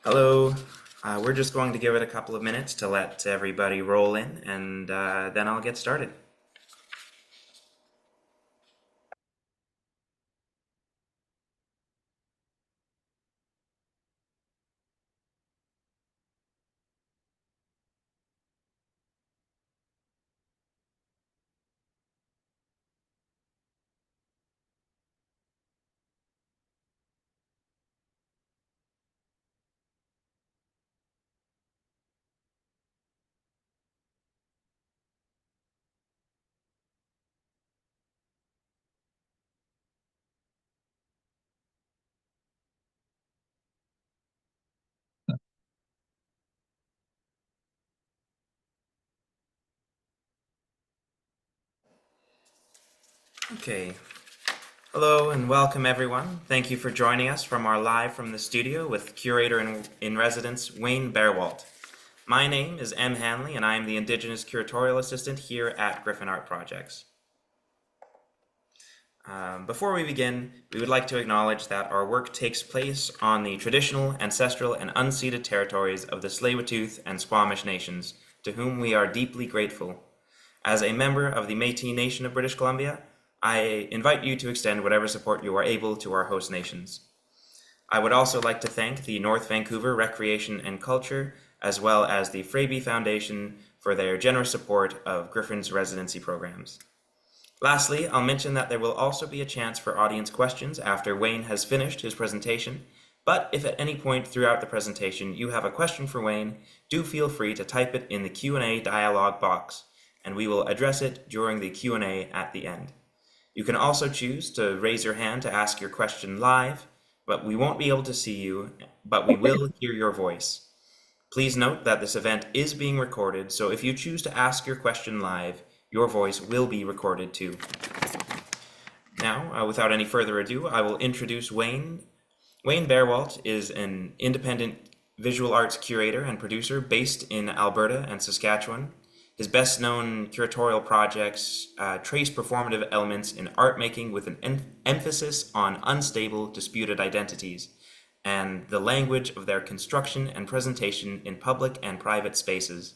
Hello. We're just going to give it a couple of minutes to let everybody roll in, and then I'll get started. Okay. Hello and welcome everyone. Thank you for joining us from our live from the studio with Curator in Residence Wayne Baerwaldt. My name is M. Hanley and I am the Indigenous Curatorial Assistant here at Griffin Art Projects. Before we begin, we would like to acknowledge that our work takes place on the traditional, ancestral, and unceded territories of the Tsleil-Waututh and Squamish nations, to whom we are deeply grateful. As a member of the Métis Nation of British Columbia, I invite you to extend whatever support you are able to our host nations. I would also like to thank the North Vancouver Recreation and Culture, as well as the Hnatyshyn Foundation for their generous support of Griffin's residency programs. Lastly, I'll mention that there will also be a chance for audience questions after Wayne has finished his presentation, but if at any point throughout the presentation you have a question for Wayne, do feel free to type it in the Q&A dialog box, and we will address it during the Q&A at the end. You can also choose to raise your hand to ask your question live, but we won't be able to see you, but we will hear your voice. Please note that this event is being recorded, so if you choose to ask your question live, your voice will be recorded too. Now, without any further ado, I will introduce Wayne. Wayne Baerwaldt is an independent visual arts curator and producer based in Alberta and Saskatchewan. His best-known curatorial projects trace performative elements in art making with an emphasis on unstable, disputed identities and the language of their construction and presentation in public and private spaces.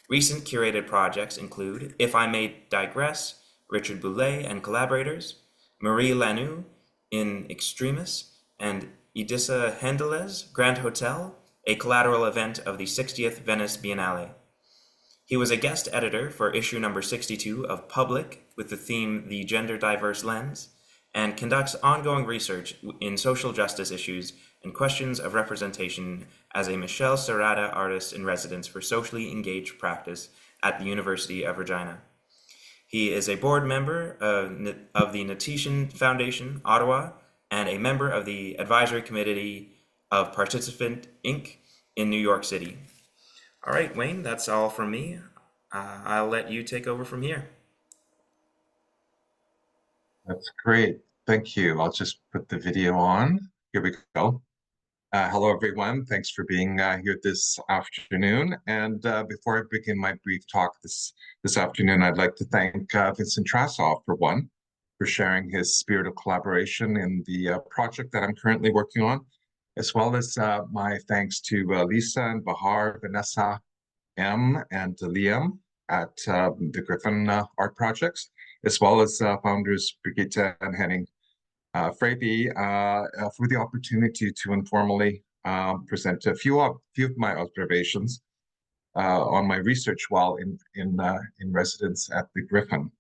Recent curated projects include If I May Digress, Richard Boulet and Collaborators, Marie Lannoo in Extremis and Ydessa Hendeles, Grand Hotel, a collateral event of the 60th Venice Biennale. He was a guest editor for issue number 62 of Public with the theme The Gender Diverse Lens, and conducts ongoing research in social justice issues and questions of representation as a Michele Sereda Artist in residence for socially engaged practice at the University of Regina. He is a board member of the Hnatyshyn Foundation, Ottawa, and a member of the advisory committee of Participant Inc. in New York City. All right, Wayne, that's all from me. I'll let you take over from here. That's great. Thank you. I'll just put the video on. Here we go. Hello, everyone. Thanks for being here this afternoon. And before I begin my brief talk this afternoon, I'd like to thank Vincent Trasov, for sharing his spirit of collaboration in the project that I'm currently working on, as well as my thanks to Lisa and Bahar, Vanessa M, and Liam at the Griffin Art Projects, as well as founders Brigitte and Henning Freybe for the opportunity to informally present a few of my observations on my research while in residence at the Griffin.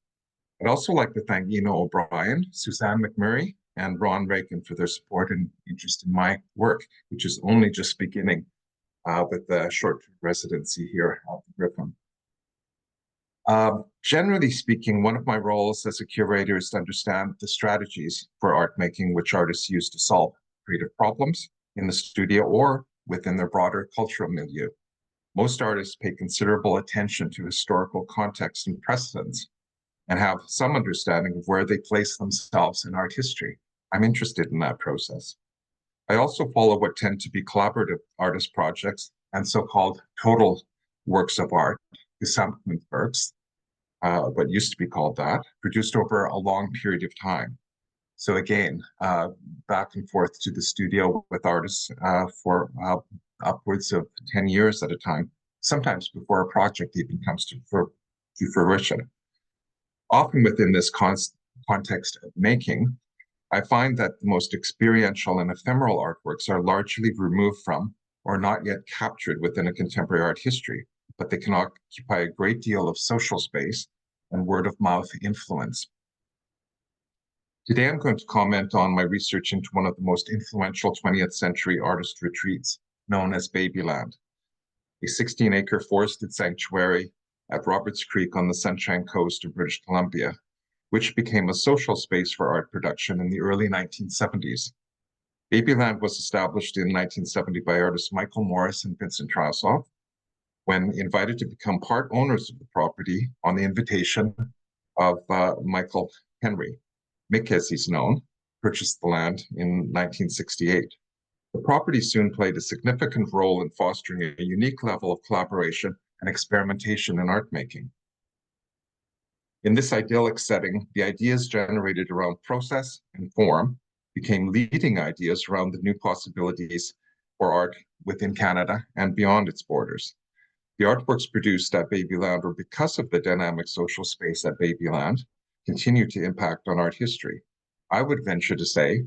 I'd also like to thank Eno O'Brien, Suzanne McMurray, and Ron Reagan for their support and interest in my work, which is only just beginning with the short residency here at the Griffin. Generally speaking, one of my roles as a curator is to understand the strategies for art making which artists use to solve creative problems in the studio or within their broader cultural milieu. Most artists pay considerable attention to historical context and precedents and have some understanding of where they place themselves in art history. I'm interested in that process. I also follow what tend to be collaborative artist projects and so-called total works of art, Gesamtkunstwerks, what used to be called that, produced over a long period of time. So again, back and forth to the studio with artists for upwards of 10 years at a time, sometimes before a project even comes to fruition. Often within this context of making, I find that the most experiential and ephemeral artworks are largely removed from or not yet captured within a contemporary art history, but they can occupy a great deal of social space and word-of-mouth influence. Today, I'm going to comment on my research into one of the most influential 20th century artist retreats, known as Babyland, a 16-acre forested sanctuary at Roberts Creek on the Sunshine Coast of British Columbia, which became a social space for art production in the early 1970s. Babyland was established in 1970 by artists Michael Morris and Vincent Trasov, when invited to become part owners of the property on the invitation of Michael Henry. Mick, as he's known, purchased the land in 1968. The property soon played a significant role in fostering a unique level of collaboration and experimentation in art making. In this idyllic setting, the ideas generated around process and form became leading ideas around the new possibilities for art within Canada and beyond its borders. The artworks produced at Babyland, or because of the dynamic social space at Babyland, continue to impact on art history. I would venture to say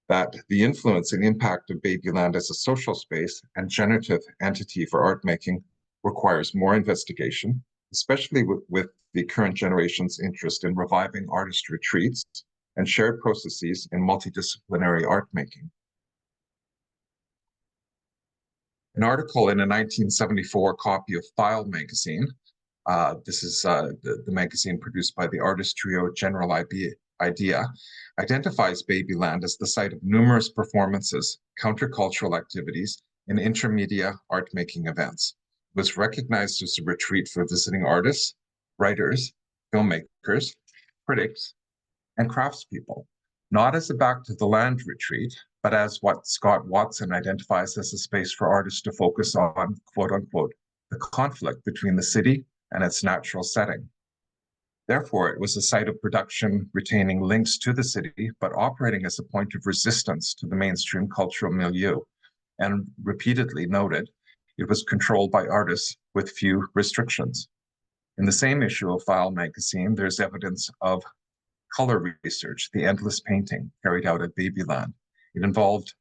that the influence and impact of Babyland as a social space and generative entity for art making requires more investigation, especially with the current generation's interest in reviving artist retreats and shared processes in multidisciplinary art making. An article in a 1974 copy of File magazine, this is the magazine produced by the artist trio General Idea, identifies Babyland as the site of numerous performances, countercultural activities, and intermedia art-making events. It was recognized as a retreat for visiting artists, writers, filmmakers, critics, and craftspeople, not as a back to the land retreat, but as what Scott Watson identifies as a space for artists to focus on, quote unquote, the conflict between the city and its natural setting. Therefore, it was a site of production retaining links to the city, but operating as a point of resistance to the mainstream cultural milieu. And repeatedly noted, it was controlled by artists with few restrictions. In the same issue of File magazine, there's evidence of color research, the endless painting carried out at Babyland. It involved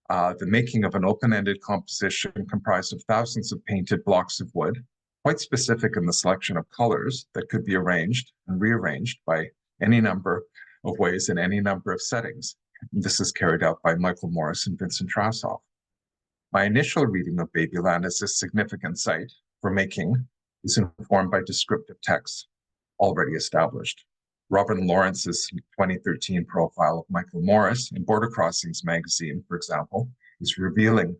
the making of an open-ended composition comprised of thousands of painted blocks of wood, quite specific in the selection of colors that could be arranged and rearranged by any number of ways in any number of settings. And this is carried out by Michael Morris and Vincent Trasov. My initial reading of Babyland as a significant site for making is informed by descriptive texts already established. Robin Lawrence's 2013 profile of Michael Morris in Border Crossings magazine, for example, is revealing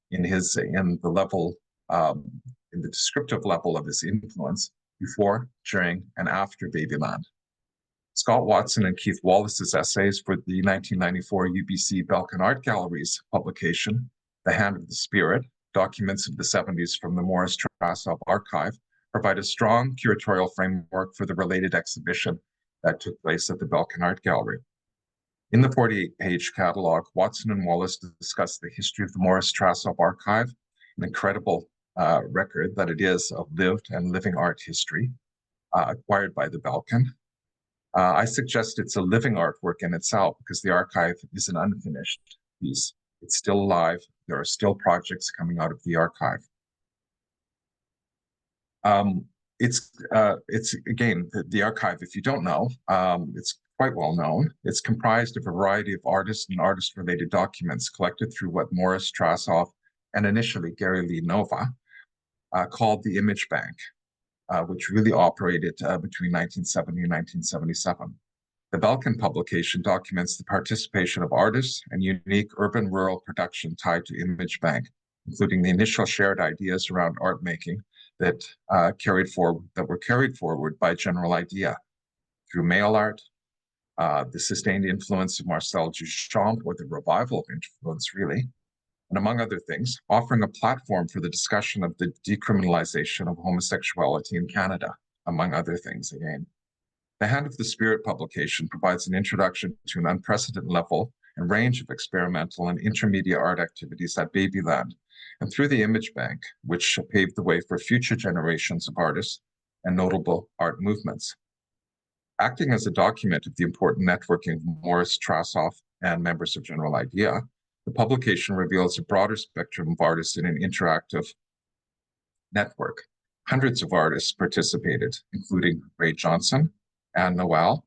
in the descriptive level of his influence before, during, and after Babyland. Scott Watson and Keith Wallace's essays for the 1994 UBC Belkin Art Gallery's publication, The Hand of the Spirit, Documents of the 70s from the Morris Trasov Archive, provide a strong curatorial framework for the related exhibition that took place at the Belkin Art Gallery. In the 48-page catalog, Watson and Wallace discuss the history of the Morris Trasov Archive, an incredible record that it is of lived and living art history acquired by the Belkin. I suggest it's a living artwork in itself because the archive is an unfinished piece. It's still alive. There are still projects coming out of the archive. It's again, the archive, if you don't know, it's quite well known. It's comprised of a variety of artists and artist-related documents collected through what Morris Trasov and initially Gary Lee Nova called the Image Bank, which really operated between 1970 and 1977. The Belkin publication documents the participation of artists and unique urban-rural production tied to Image Bank, including the initial shared ideas around art making that were carried forward by General Idea through mail art, the sustained influence of Marcel Duchamp, or the revival of influence, really, and among other things, offering a platform for the discussion of the decriminalization of homosexuality in Canada, among other things again. The Hand of the Spirit publication provides an introduction to an unprecedented level and range of experimental and intermediate art activities at Babyland, and through the Image Bank, which paved the way for future generations of artists and notable art movements. Acting as a document of the important networking of Morris Trasov and members of General Idea, the publication reveals a broader spectrum of artists in an interactive network. Hundreds of artists participated, including Ray Johnson, Anne Noel,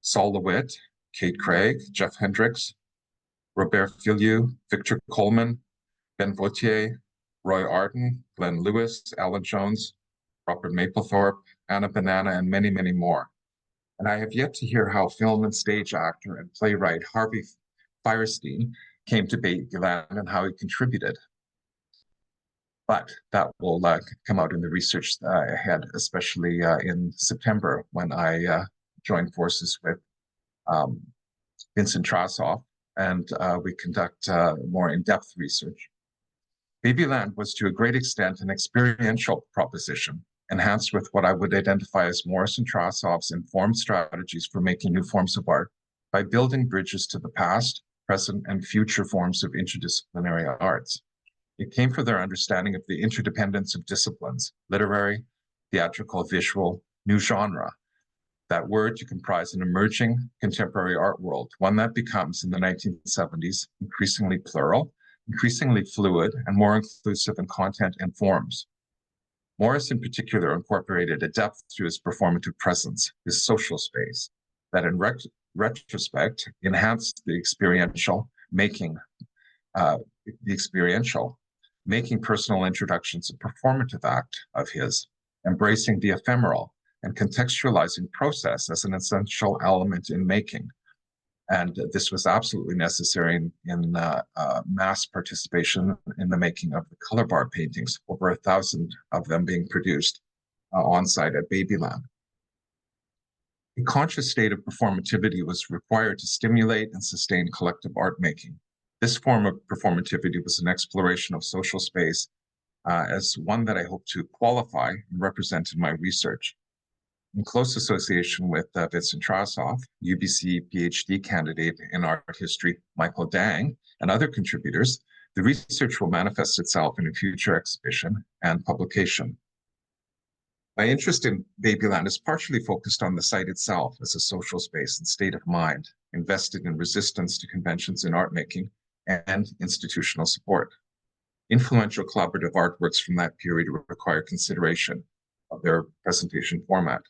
Sol LeWitt, Kate Craig, Jeff Hendricks, Robert Filiu, Victor Coleman, Ben Vautier, Roy Arden, Glenn Lewis, Alan Jones, Robert Mapplethorpe, Anna Banana, and many, many more. And I have yet to hear how film and stage actor and playwright Harvey Fierstein came to Babyland and how he contributed. But that will come out in the research ahead, especially in September when I join forces with Vincent Trasov and we conduct more in-depth research. Babyland was to a great extent an experiential proposition, enhanced with what I would identify as Morris and Trasov's informed strategies for making new forms of art by building bridges to the past, present, and future forms of interdisciplinary arts. It came from their understanding of the interdependence of disciplines, literary, theatrical, visual, new genre, that word to comprise an emerging contemporary art world, one that becomes, in the 1970s, increasingly plural, increasingly fluid, and more inclusive in content and forms. Morris, in particular, incorporated a depth to his performative presence, his social space, that in retrospect enhanced the experiential, making personal introductions a performative act of his, embracing the ephemeral and contextualizing process as an essential element in making. And this was absolutely necessary in mass participation in the making of the color bar paintings, over 1,000 of them being produced on site at Babyland. A conscious state of performativity was required to stimulate and sustain collective art making. This form of performativity was an exploration of social space as one that I hope to qualify and represent in my research. In close association with Vincent Trasov, UBC PhD candidate in art history Michael Dang, and other contributors, the research will manifest itself in a future exhibition and publication. My interest in Babyland is partially focused on the site itself as a social space and state of mind, invested in resistance to conventions in art making and institutional support. Influential collaborative artworks from that period require consideration of their presentation format.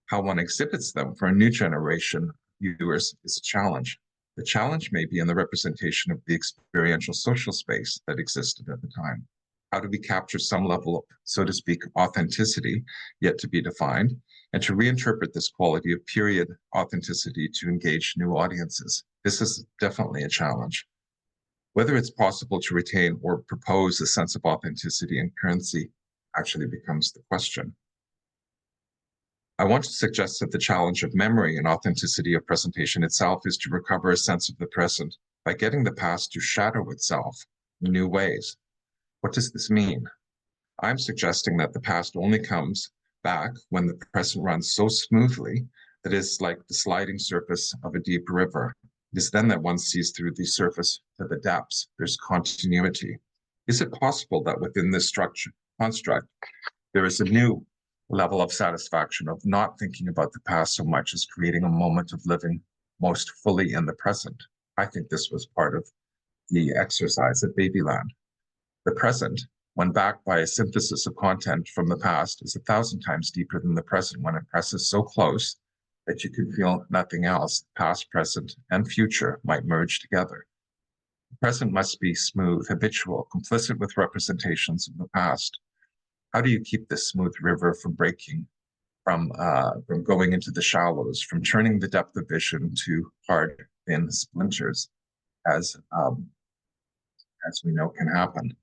How one exhibits them for a new generation of viewers is a challenge. The challenge may be in the representation of the experiential social space that existed at the time. How do we capture some level of, so to speak, authenticity, yet to be defined, and to reinterpret this quality of period authenticity to engage new audiences? This is definitely a challenge. Whether it's possible to retain or propose a sense of authenticity and currency actually becomes the question. I want to suggest that the challenge of memory and authenticity of presentation itself is to recover a sense of the present by getting the past to shadow itself in new ways. What does this mean? I'm suggesting that the past only comes back when the present runs so smoothly that it's like the sliding surface of a deep river. It is then that one sees through the surface to the depths. There's continuity. Is it possible that within this construct, there is a new level of satisfaction of not thinking about the past so much as creating a moment of living most fully in the present? I think this was part of the exercise at Babyland. The present, when backed by a synthesis of content from the past, is 1,000 times deeper than the present when it presses so close that you can feel nothing else. Past, present, and future might merge together. The present must be smooth, habitual, complicit with representations of the past. How do you keep this smooth river from breaking, from going into the shallows, from turning the depth of vision to hard, thin splinters, as we know can happen?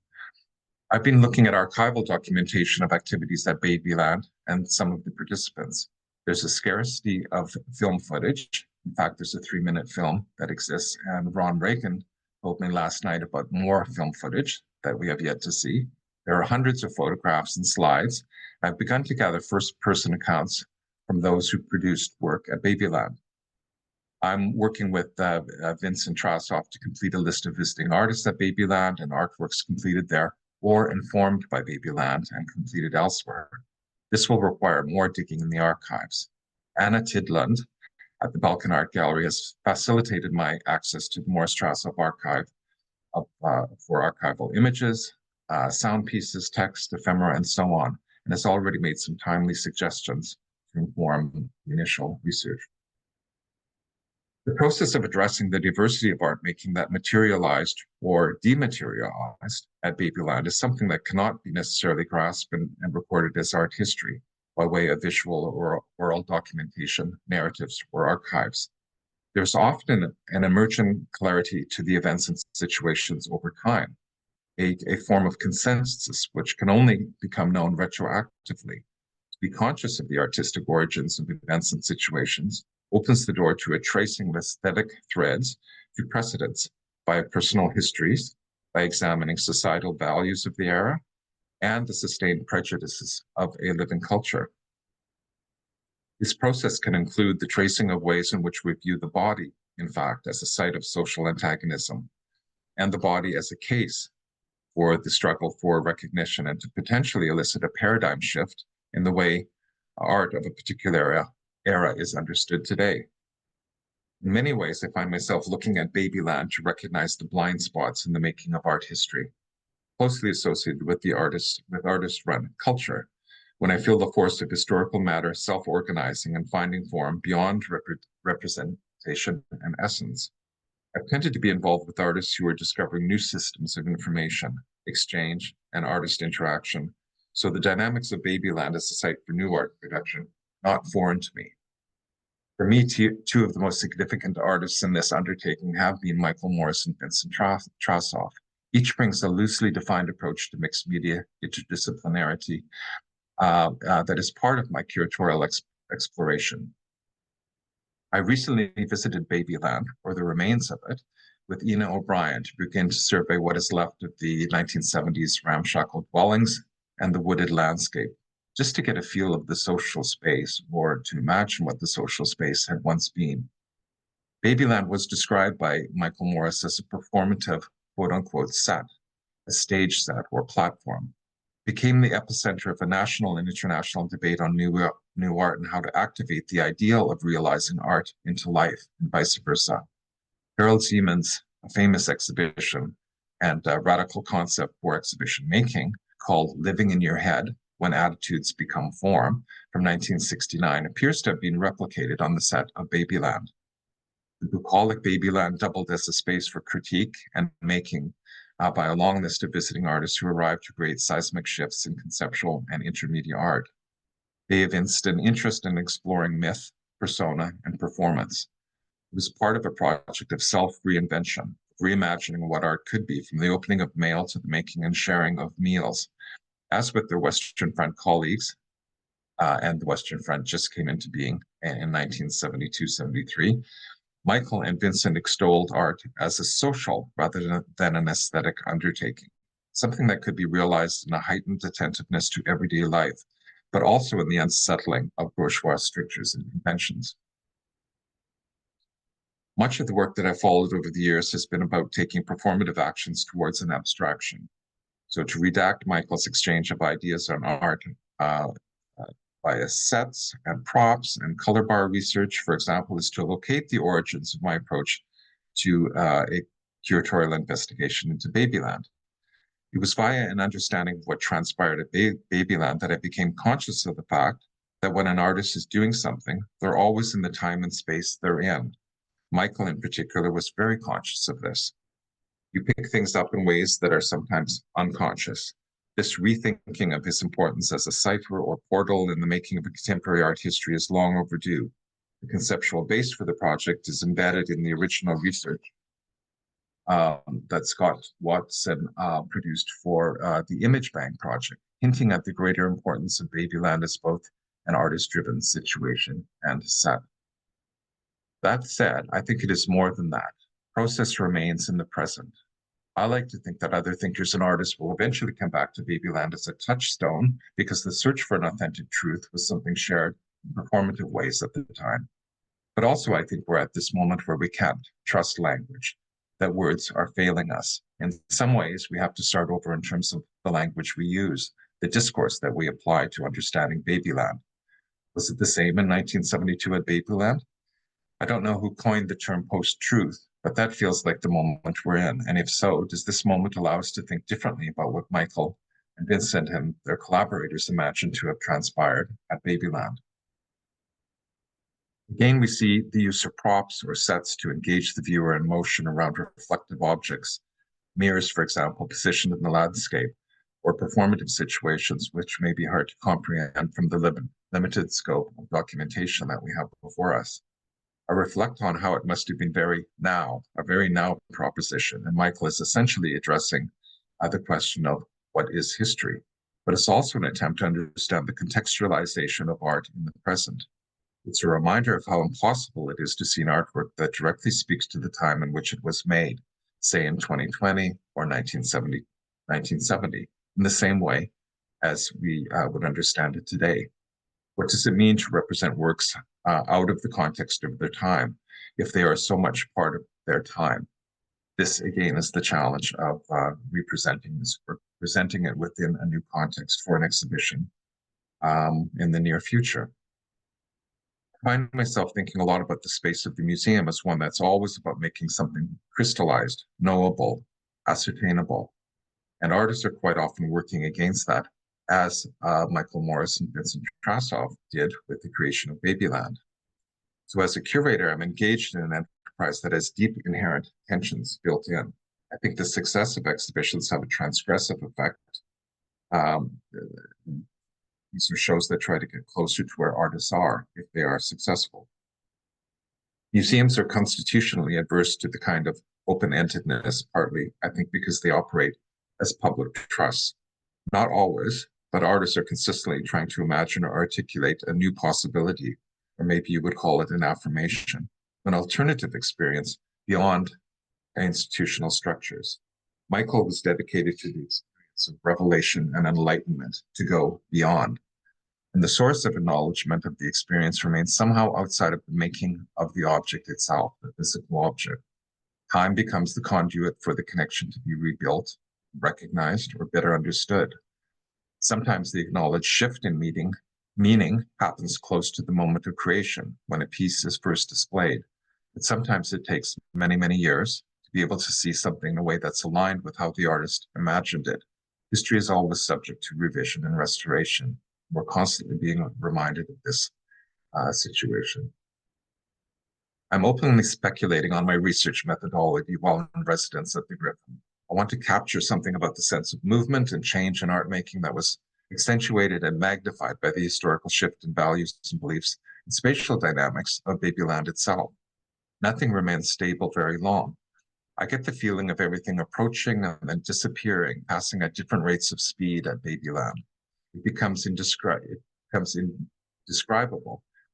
I've been looking at archival documentation of activities at Babyland and some of the participants. There's a scarcity of film footage. In fact, there's a 3-minute film that exists, and Ron Reagan told me last night about more film footage that we have yet to see. There are hundreds of photographs and slides. I've begun to gather first-person accounts from those who produced work at Babyland. I'm working with Vincent Trasov to complete a list of visiting artists at Babyland and artworks completed there. or informed by Babyland and completed elsewhere. This will require more digging in the archives. Anna Tidlund at the Balkan Art Gallery has facilitated my access to the Morris archive for archival images, sound pieces, text, ephemera, and so on, and has already made some timely suggestions to inform the initial research. The process of addressing the diversity of art making that materialized or dematerialized at Babyland is something that cannot be necessarily grasped and recorded as art history by way of visual or oral documentation, narratives, or archives. There's often an emergent clarity to the events and situations over time, a form of consensus which can only become known retroactively. To be conscious of the artistic origins of events and situations opens the door to a tracing of aesthetic threads through precedents via personal histories, by examining societal values of the era, and the sustained prejudices of a living culture. This process can include the tracing of ways in which we view the body, in fact, as a site of social antagonism, and the body as a case for the struggle for recognition, and to potentially elicit a paradigm shift in the way art of a particular era is understood today. In many ways, I find myself looking at Babyland to recognize the blind spots in the making of art history, closely associated with artist-run culture, when I feel the force of historical matter self-organizing and finding form beyond representation and essence. I've tended to be involved with artists who are discovering new systems of information, exchange, and artist interaction. So the dynamics of Babyland as a site for new art production, not foreign to me. For me, two of the most significant artists in this undertaking have been Michael Morris and Vincent Trasov. Each brings a loosely defined approach to mixed media interdisciplinarity that is part of my curatorial exploration. I recently visited Babyland, or the remains of it, with Ina O'Brien to begin to survey what is left of the 1970s ramshackle dwellings and the wooded landscape, just to get a feel of the social space, or to imagine what the social space had once been. Babyland was described by Michael Morris as a performative, quote-unquote, set, a stage set or platform. Became the epicenter of a national and international debate on new art and how to activate the ideal of realizing art into life and vice versa. Harold Siemens' famous exhibition and radical concept for exhibition making called Living in Your Head, When Attitudes Become Form from 1969 appears to have been replicated on the set of Babyland. The bucolic Babyland doubled as a space for critique and making by a long list of visiting artists who arrived to create seismic shifts in conceptual and intermediate art. They evinced an interest in exploring myth, persona, and performance. It was part of a project of self-reinvention, reimagining what art could be from the opening of mail to the making and sharing of meals. As with their Western Front colleagues, and the Western Front just came into being in 1972-73, Michael and Vincent extolled art as a social rather than an aesthetic undertaking, something that could be realized in a heightened attentiveness to everyday life, but also in the unsettling of bourgeois strictures and conventions. Much of the work that I've followed over the years has been about taking performative actions towards an abstraction. So to redact Michael's exchange of ideas on art via sets and props and color bar research, for example, is to locate the origins of my approach to a curatorial investigation into Babyland. It was via an understanding of what transpired at Babyland that I became conscious of the fact that when an artist is doing something, they're always in the time and space they're in. Michael in particular was very conscious of this. You pick things up in ways that are sometimes unconscious. This rethinking of his importance as a cipher or portal in the making of a contemporary art history is long overdue. The conceptual base for the project is embedded in the original research that Scott Watson produced for the Image Bank project, hinting at the greater importance of Babyland as both an artist-driven situation and set. That said, I think it is more than that. Process remains in the present. I like to think that other thinkers and artists will eventually come back to Babyland as a touchstone because the search for an authentic truth was something shared in performative ways at the time. But also I think we're at this moment where we can't trust language, that words are failing us. In some ways, we have to start over in terms of the language we use, the discourse that we apply to understanding Babyland. Was it the same in 1972 at Babyland? I don't know who coined the term post-truth, but that feels like the moment we're in. And if so, does this moment allow us to think differently about what Michael and Vincent and their collaborators imagined to have transpired at Babyland? Again, we see the use of props or sets to engage the viewer in motion around reflective objects, mirrors, for example, positioned in the landscape, or performative situations, which may be hard to comprehend from the limited scope of documentation that we have before us. I reflect on how it must have been a very now proposition, and Michael is essentially addressing the question of what is history, but it's also an attempt to understand the contextualization of art in the present. It's a reminder of how impossible it is to see an artwork that directly speaks to the time in which it was made, say in 2020 or 1970, in the same way as we would understand it today. What does it mean to represent works out of the context of their time if they are so much part of their time? This, again, is the challenge of representing this work, presenting it within a new context for an exhibition in the near future. I find myself thinking a lot about the space of the museum as one that's always about making something crystallized, knowable, ascertainable. And artists are quite often working against that, as Michael Morris and Vincent Trasov did with the creation of Babyland. So as a curator, I'm engaged in an enterprise that has deep inherent tensions built in. I think the success of exhibitions have a transgressive effect. These are shows that try to get closer to where artists are if they are successful. Museums are constitutionally adverse to the kind of open-endedness, partly, I think, because they operate as public trusts. Not always, but artists are consistently trying to imagine or articulate a new possibility, or maybe you would call it an affirmation, an alternative experience beyond institutional structures. Michael was dedicated to the experience of revelation and enlightenment, to go beyond. And the source of acknowledgement of the experience remains somehow outside of the making of the object itself, the physical object. Time becomes the conduit for the connection to be rebuilt, recognized, or better understood. Sometimes the acknowledged shift in meaning happens close to the moment of creation, when a piece is first displayed. But sometimes it takes many, many years to be able to see something in a way that's aligned with how the artist imagined it. History is always subject to revision and restoration. We're constantly being reminded of this situation. I'm openly speculating on my research methodology while in residence at the Griffin. I want to capture something about the sense of movement and change in art making that was accentuated and magnified by the historical shift in values and beliefs and spatial dynamics of Babyland itself. Nothing remains stable very long. I get the feeling of everything approaching and then disappearing, passing at different rates of speed at Babyland. It becomes indescribable,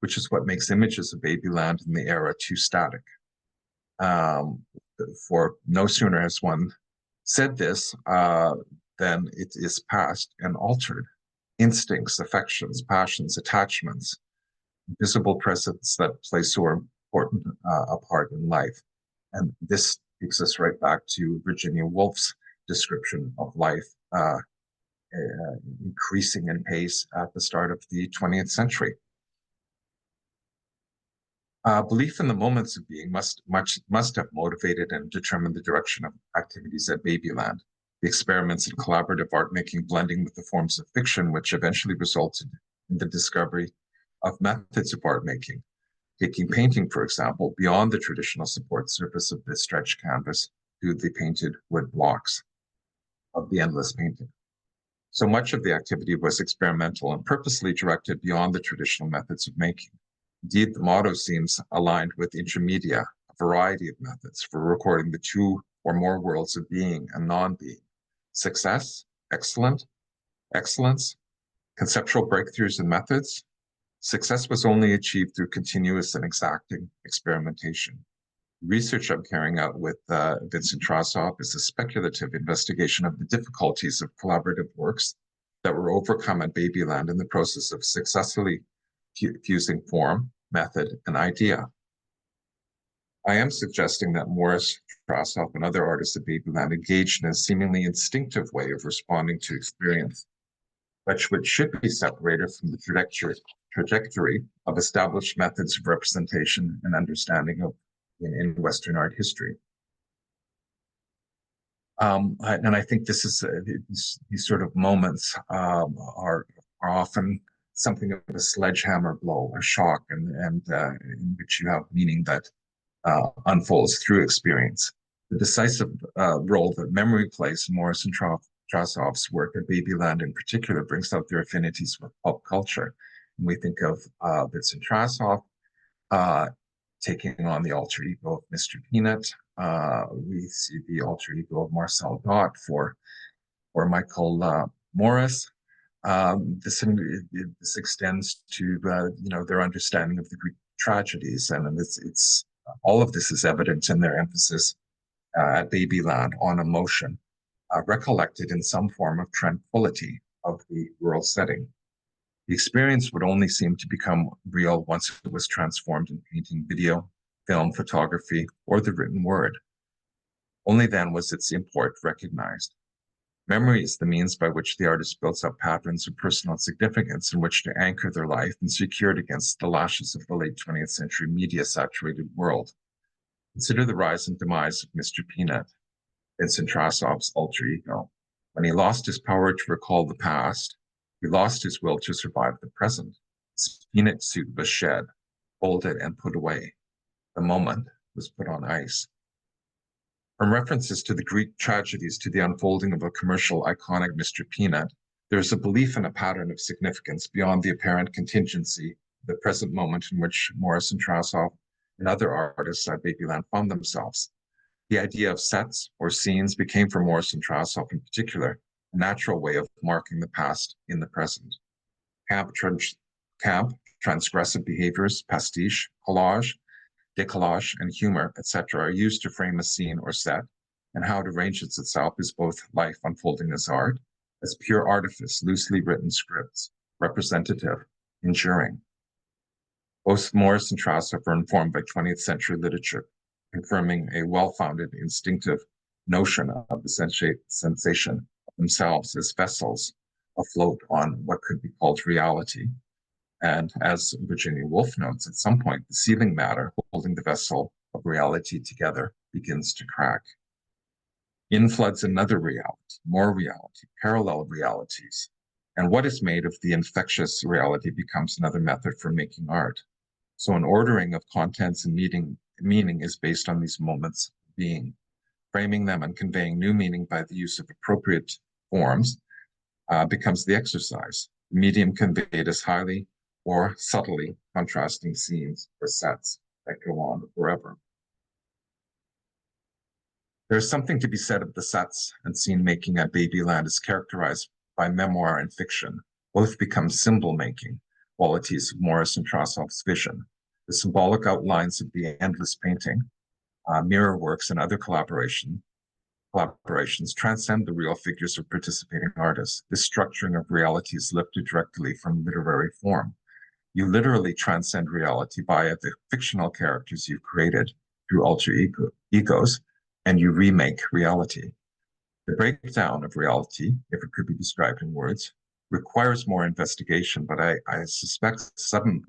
which is what makes images of Babyland in the era too static. For no sooner has one said this, then it is past and altered. Instincts, affections, passions, attachments, visible presence that play so important a part in life. And this takes us right back to Virginia Woolf's description of life increasing in pace at the start of the 20th century. Belief in the moments of being must have motivated and determined the direction of activities at Babyland. The experiments in collaborative art making blending with the forms of fiction, which eventually resulted in the discovery of methods of art making. Taking painting, for example, beyond the traditional support surface of the stretched canvas to the painted wood blocks of the endless painting. So much of the activity was experimental and purposely directed beyond the traditional methods of making. Indeed, the motto seems aligned with intermedia, a variety of methods for recording the two or more worlds of being and non-being. Success, excellence, conceptual breakthroughs in methods. Success was only achieved through continuous and exacting experimentation. Research I'm carrying out with Vincent Trasov is a speculative investigation of the difficulties of collaborative works that were overcome at Babyland in the process of successfully fusing form, method, and idea. I am suggesting that Morris Trossoff and other artists at Babyland engaged in a seemingly instinctive way of responding to experience, but which should be separated from the trajectory of established methods of representation and understanding of in Western art history. And I think this is these sort of moments are often something of a sledgehammer blow, a shock, and in which you have meaning that unfolds through experience. The decisive role that memory plays in Morris and Trossoff's work at Babyland in particular brings out their affinities with pop culture. And we think of Vincent Trossoff taking on the alter ego of Mr. Peanut. We see the alter ego of Marcel Dott for Michael Morris. This extends to their understanding of the Greek tragedies, and it's all of this is evident in their emphasis at Babyland on emotion, recollected in some form of tranquility of the rural setting. The experience would only seem to become real once it was transformed in painting, video, film, photography, or the written word. Only then was its import recognized. Memory is the means by which the artist builds up patterns of personal significance in which to anchor their life and secure it against the lashes of the late 20th century media-saturated world. Consider the rise and demise of Mr. Peanut, Vincent Trossoff's alter ego. When he lost his power to recall the past, he lost his will to survive the present. His peanut suit was shed, folded, and put away. The moment was put on ice. From references to the Greek tragedies to the unfolding of a commercial iconic Mr. Peanut, there is a belief in a pattern of significance beyond the apparent contingency, the present moment in which Morris and Trossoff and other artists at Babyland found themselves. The idea of sets or scenes became for Morris and Trossoff in particular a natural way of marking the past in the present. Camp, transgressive behaviors, pastiche, collage, décollage, and humor, etc., are used to frame a scene or set, and how it arranges itself is both life unfolding as art, as pure artifice, loosely written scripts, representative, enduring. Both Morris and Trossoff are informed by 20th century literature, confirming a well-founded instinctive notion of the sensation of themselves as vessels afloat on what could be called reality. And as Virginia Woolf notes, at some point, the sealing matter holding the vessel of reality together begins to crack. In floods another reality, more reality, parallel realities. And what is made of the infectious reality becomes another method for making art. So an ordering of contents and meaning is based on these moments of being. Framing them and conveying new meaning by the use of appropriate forms becomes the exercise. The medium conveyed as highly or subtly contrasting scenes or sets that go on forever. There's something to be said of the sets and scene making at Babyland as characterized by memoir and fiction. Both become symbol making qualities of Morris and Trossoff's vision. The symbolic outlines of the endless painting, mirror works, and other collaborations transcend the real figures of participating artists. This structuring of reality is lifted directly from literary form. You literally transcend reality via the fictional characters you've created through alter egos, and you remake reality. The breakdown of reality, if it could be described in words, requires more investigation, but I suspect sudden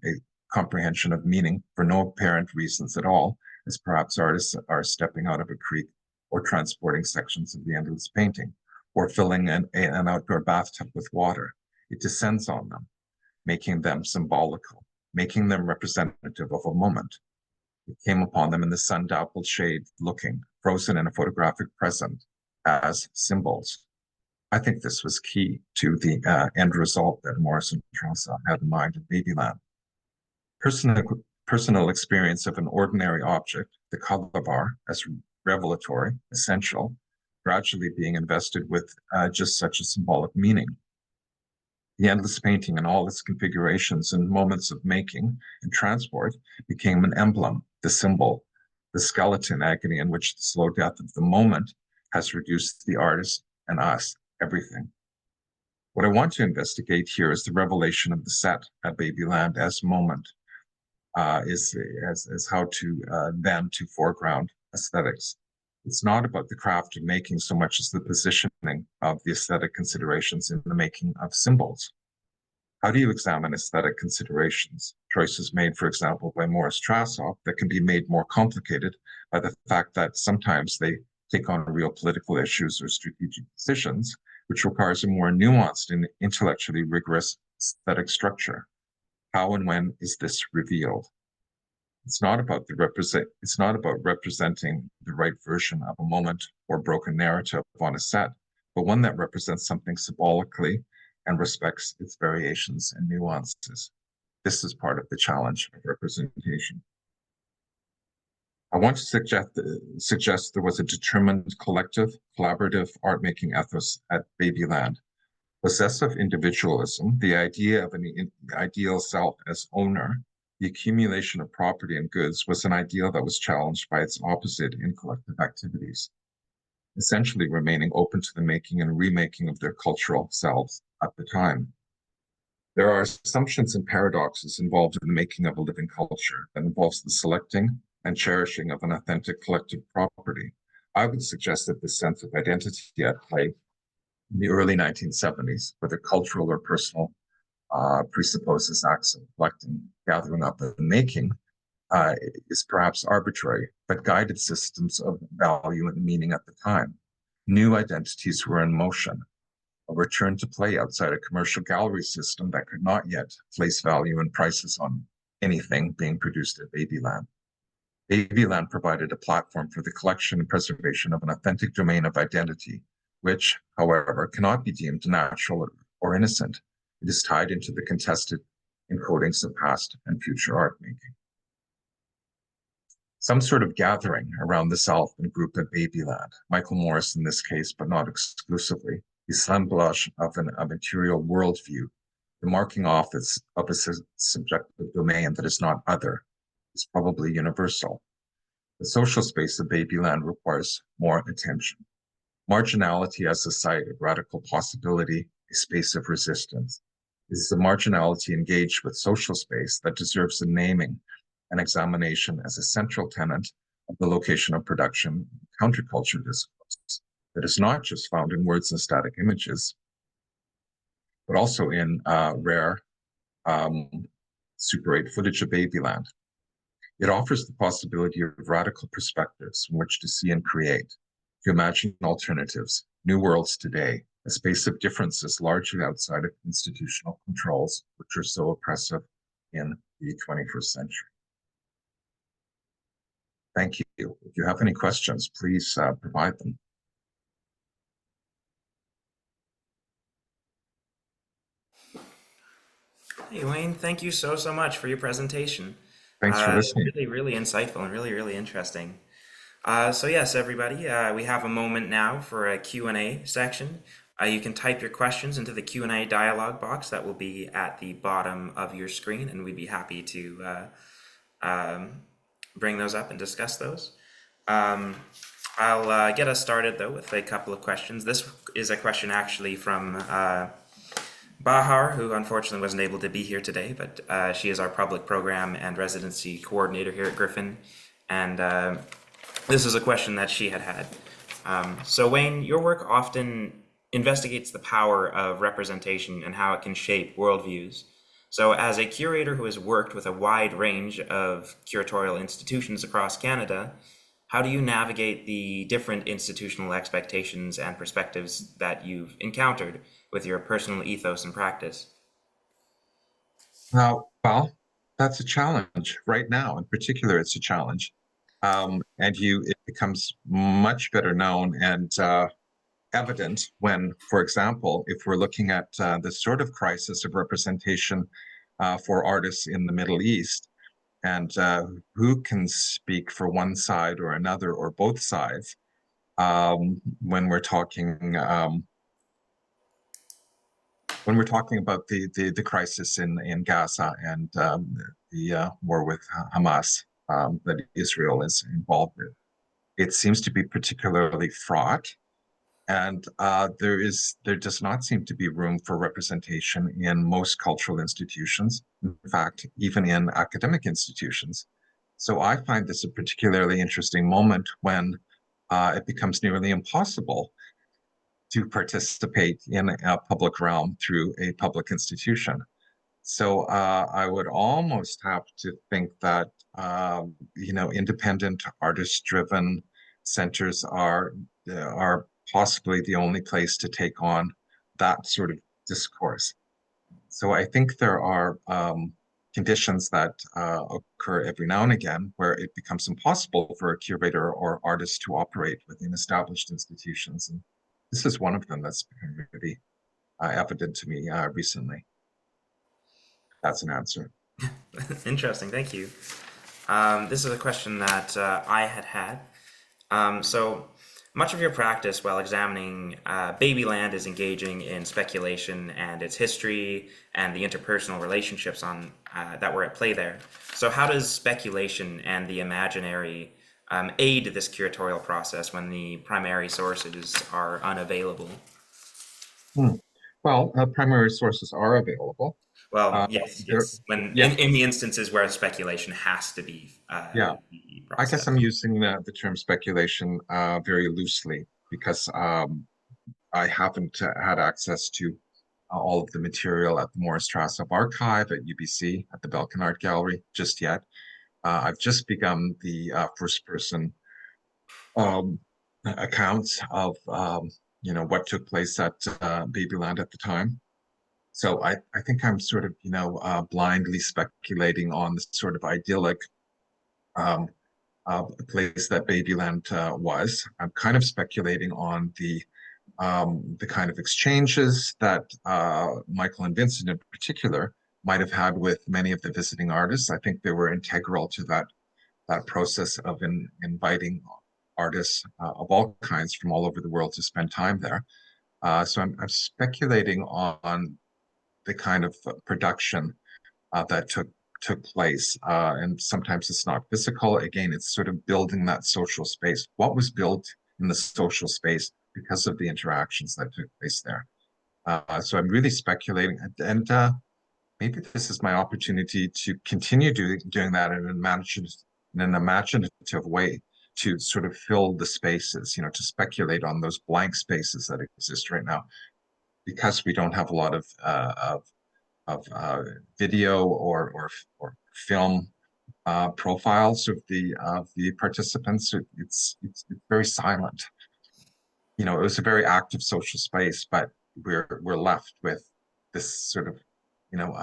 comprehension of meaning for no apparent reasons at all, as perhaps artists are stepping out of a creek or transporting sections of the endless painting, or filling an outdoor bathtub with water. It descends on them, making them symbolical, making them representative of a moment. It came upon them in the sun-dappled shade, looking, frozen in a photographic present, as symbols. I think this was key to the end result that Morris and Trossoff had in mind in Babyland. Personal experience of an ordinary object, the color bar, as revelatory, essential, gradually being invested with just such a symbolic meaning. The endless painting and all its configurations and moments of making and transport became an emblem, the symbol, the skeleton agony in which the slow death of the moment has reduced the artist and us, everything. What I want to investigate here is the revelation of the set at Babyland as moment. is how to then to foreground aesthetics. It's not about the craft of making so much as the positioning of the aesthetic considerations in the making of symbols. How do you examine aesthetic considerations? Choices made, for example, by Morris Trasov that can be made more complicated by the fact that sometimes they take on real political issues or strategic decisions, which requires a more nuanced and intellectually rigorous aesthetic structure. How and when is this revealed? It's not about representing the right version of a moment or broken narrative on a set, but one that represents something symbolically and respects its variations and nuances. This is part of the challenge of representation. I want to suggest there was a determined collective, collaborative art-making ethos at Babyland. Possessive individualism, the idea of an ideal self as owner, the accumulation of property and goods, was an ideal that was challenged by its opposite in collective activities, essentially remaining open to the making and remaking of their cultural selves at the time. There are assumptions and paradoxes involved in the making of a living culture that involves the selecting and cherishing of an authentic collective property. I would suggest that this sense of identity at play in the early 1970s, whether cultural or personal, presupposes acts of collecting, gathering up, and making, is perhaps arbitrary, but guided systems of value and meaning at the time. New identities were in motion, a return to play outside a commercial gallery system that could not yet place value and prices on anything being produced at Babyland. Babyland provided a platform for the collection and preservation of an authentic domain of identity, which, however, cannot be deemed natural or innocent. It is tied into the contested encodings of past and future art making. Some sort of gathering around the self and group at Babyland, Michael Morris in this case, but not exclusively, the assemblage of a material worldview, the marking off of a subjective domain that is not other, is probably universal. The social space of Babyland requires more attention. Marginality as a site of radical possibility, a space of resistance. It is the marginality engaged with social space that deserves a naming and examination as a central tenet of the location of production counterculture discourse that is not just found in words and static images, but also in rare Super 8 footage of Babyland. It offers the possibility of radical perspectives from which to see and create, to imagine alternatives, new worlds today, a space of differences largely outside of institutional controls, which are so oppressive in the 21st century. Thank you. If you have any questions, please provide them. Hey, Wayne, thank you so much for your presentation. Thanks for listening. Really insightful and really interesting. So yes, everybody, we have a moment now for a Q&A section. You can type your questions into the Q&A dialog box that will be at the bottom of your screen, and we'd be happy to bring those up and discuss those. I'll get us started, though, with a couple of questions. This is a question actually from Bahar, who unfortunately wasn't able to be here today, but she is our public program and residency coordinator here at Griffin, and this is a question that she had. So Wayne, your work often investigates the power of representation and how it can shape worldviews. So as a curator who has worked with a wide range of curatorial institutions across Canada, how do you navigate the different institutional expectations and perspectives that you've encountered with your personal ethos and practice? Well, that's a challenge right now. In particular, it's a challenge. It becomes much better known and evident when, for example, if we're looking at the sort of crisis of representation for artists in the Middle East, and who can speak for one side or another or both sides when we're talking about the crisis in Gaza and the war with Hamas that Israel is involved with. It seems to be particularly fraught And there does not seem to be room for representation in most cultural institutions. In fact, even in academic institutions. So I find this a particularly interesting moment when it becomes nearly impossible to participate in a public realm through a public institution. So I would almost have to think that independent, artist-driven centers are possibly the only place to take on that sort of discourse. So I think there are conditions that occur every now and again where it becomes impossible for a curator or artist to operate within established institutions, and this is one of them that's become really evident to me recently. That's an answer. Interesting, thank you. This is a question that I had. So much of your practice while examining Babyland is engaging in speculation and its history and the interpersonal relationships that were at play there. So how does speculation and the imaginary aid this curatorial process when the primary sources are unavailable? Hmm. Well, primary sources are available. Well, Uh, yes, there, yes. When yeah, in the instances where speculation has to be yeah. the I guess process. I'm using the term speculation very loosely because I haven't had access to all of the material at the Morris Strassov Archive at UBC at the Belkin Art Gallery just yet. I've just begun the first person um, accounts of what took place at Babyland at the time. So I think I'm sort of blindly speculating on the sort of idyllic um, place that Babyland was. I'm kind of speculating on the kind of exchanges that Michael and Vincent in particular might have had with many of the visiting artists. I think they were integral to that process of inviting artists of all kinds from all over the world to spend time there. So I'm speculating on the kind of production that took place. And sometimes it's not physical. Again, it's sort of building that social space. What was built in the social space because of the interactions that took place there. So I'm really speculating, and maybe this is my opportunity to continue doing that in an imaginative way to sort of fill the spaces, to speculate on those blank spaces that exist right now, because we don't have a lot of video or film profiles of the participants. It's very silent. It was a very active social space, but we're left with this sort of you know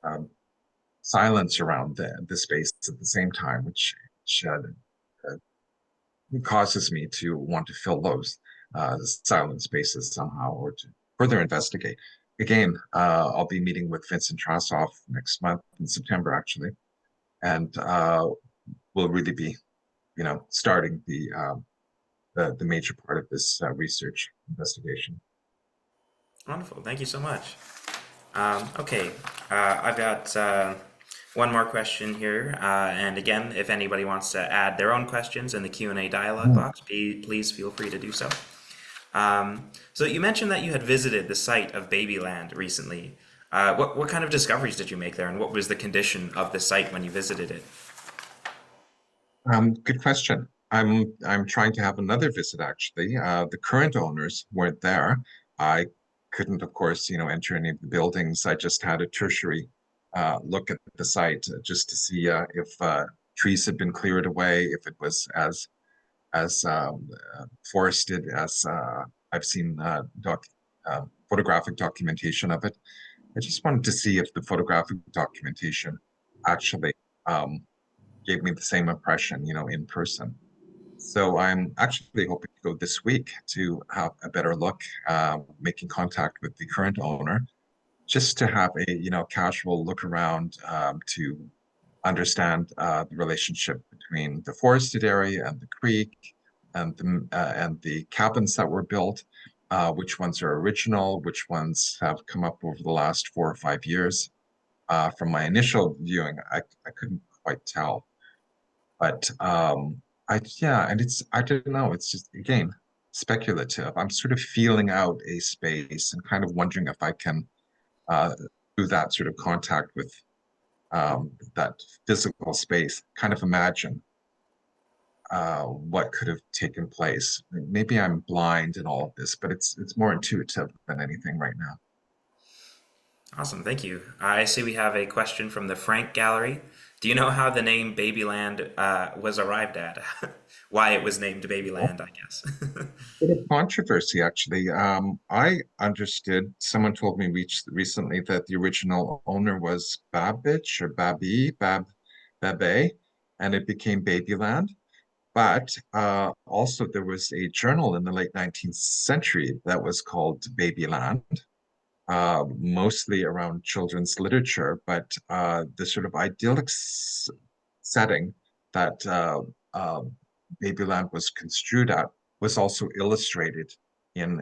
um, silence around the space at the same time, which causes me to want to fill those silent spaces somehow or to further investigate. Again, I'll be meeting with Vincent Trassoff next month in September, actually, and we'll really be, starting the major part of this research investigation. Wonderful. Thank you so much. Okay, I've got one more question here, and again, if anybody wants to add their own questions in the Q&A dialog Mm. box, please feel free to do so. So you mentioned that you had visited the site of Babyland recently. What kind of discoveries did you make there, and what was the condition of the site when you visited it? Good question. I'm trying to have another visit actually. The current owners weren't there. I couldn't, of course, enter any of the buildings. I just had a tertiary look at the site just to see if trees had been cleared away, if it was as forested as I've seen photographic documentation of it. I just wanted to see if the photographic documentation actually um, gave me the same impression, in person. So I'm actually hoping to go this week to have a better look, making contact with the current owner, just to have a casual look around to understand the relationship between the forested area and the creek and the cabins that were built. Which ones are original? Which ones have come up over the last 4 or 5 years? From my initial viewing, I couldn't quite tell. But yeah, and I don't know. It's just again, speculative. I'm sort of feeling out a space and kind of wondering if I can, through that sort of contact with that physical space, kind of imagine what could have taken place. Maybe I'm blind in all of this, but it's more intuitive than anything right now. Awesome, thank you. I see we have a question from the Frank Gallery. Do you know how the name Babyland was arrived at? Why it was named Babyland, I guess. Bit of controversy, actually. I understood, someone told me recently that the original owner was Babbage or Babe, and it became Babyland. But also there was a journal in the late 19th century that was called Babyland, mostly around children's literature, but the sort of idyllic setting that Babyland was construed at was also illustrated in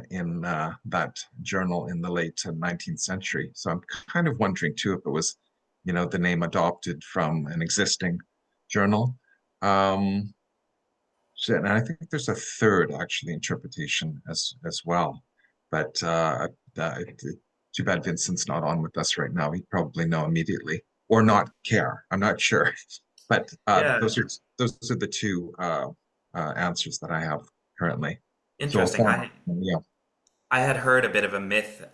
that journal in the late 19th century. So I'm kind of wondering too if it was, the name adopted from an existing journal. And I think there's a third actually interpretation as well, but too bad Vincent's not on with us right now. He'd probably know immediately or not care. I'm not sure, but Yeah, those are the two answers that I have currently. So interesting. yeah. I had heard a bit of a myth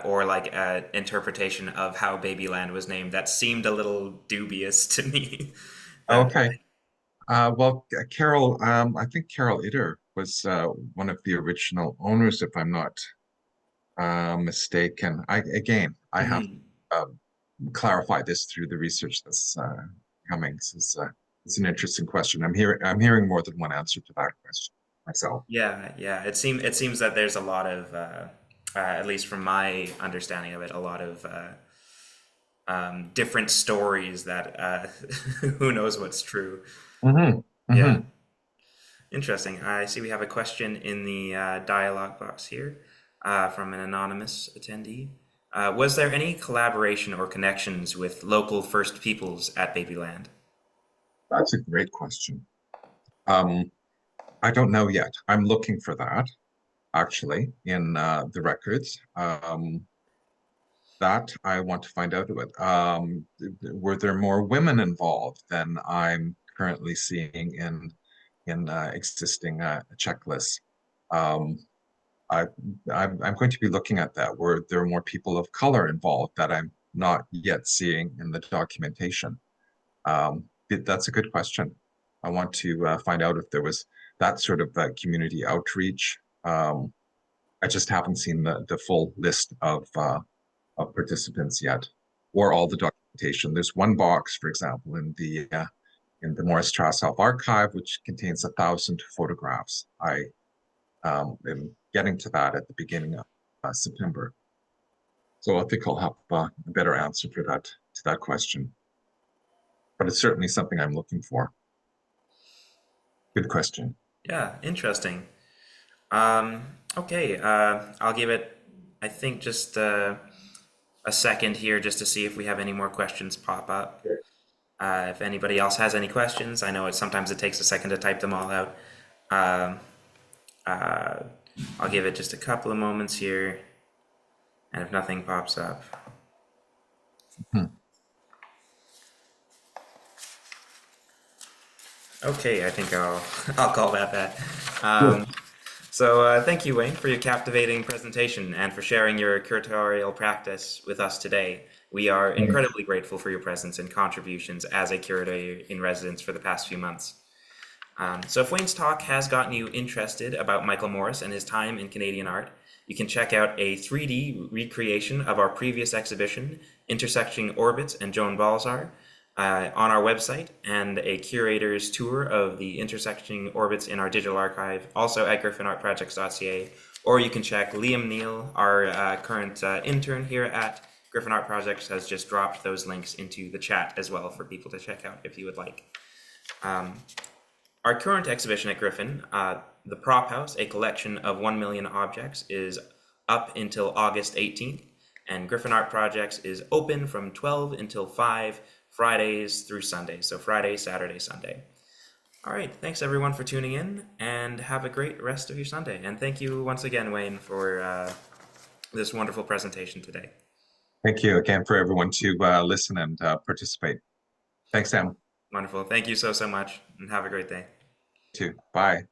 or like an interpretation of how Babyland was named that seemed a little dubious to me. That Okay. Well, Carol, I think Carol Itter was one of the original owners, if I'm not mistaken. I have Mhm. uh, clarify this through the research that's coming. It's an interesting question. I'm hearing more than one answer to that question myself. Yeah, yeah. It seems that there's a lot of at least from my understanding of it, a lot of different stories that who knows what's true. Mm-hmm. Yeah, Mm-hmm. interesting. I see we have a question in the dialogue box here from an anonymous attendee. Was there any collaboration or connections with local First Peoples at Babyland? That's a great question. Um, I don't know yet. I'm looking for that actually in the records. That I want to find out about. Were there more women involved than I'm currently seeing in existing checklists? Um, I, I'm going to be looking at that. Were there more people of color involved that I'm not yet seeing in the documentation? That's a good question. I want to find out if there was that sort of community outreach. I just haven't seen the full list of participants yet, or all the documentation. There's one box, for example, in the Morris Trashoff archive, which contains 1,000 photographs. I am getting to that at the beginning of September, so I think I'll have a better answer for that to that question. But it's certainly something I'm looking for. Good question. Yeah, interesting. Okay, I'll give it, I think, just a second here just to see if we have any more questions pop up. If anybody else has any questions, I know sometimes it takes a second to type them all out. Um, uh, I'll give it just a couple of moments here, and if nothing pops up. Hmm. Okay, I think I'll call that. Sure. So thank you, Wayne, for your captivating presentation and for sharing your curatorial practice with us today. We are incredibly grateful for your presence and contributions as a curator in residence for the past few months. So if Wayne's talk has gotten you interested about Michael Morris and his time in Canadian art, you can check out a 3D recreation of our previous exhibition, Intersecting Orbits and Joan Balzar, on our website, and a curator's tour of the intersecting orbits in our digital archive, also at griffinartprojects.ca. Or you can check Liam Neal, our current intern here at Griffin Art Projects, has just dropped those links into the chat as well for people to check out if you would like. Our current exhibition at Griffin, The Prop House, a collection of 1 million objects, is up until August 18th, and Griffin Art Projects is open from 12 until 5, Fridays through Sundays, so Friday, Saturday, Sunday. All right, thanks everyone for tuning in, and have a great rest of your Sunday. And thank you once again, Wayne, for this wonderful presentation today. Thank you again for everyone to listen and participate. Thanks, Sam. Wonderful. Thank you so much, and have a great day. You too. Bye.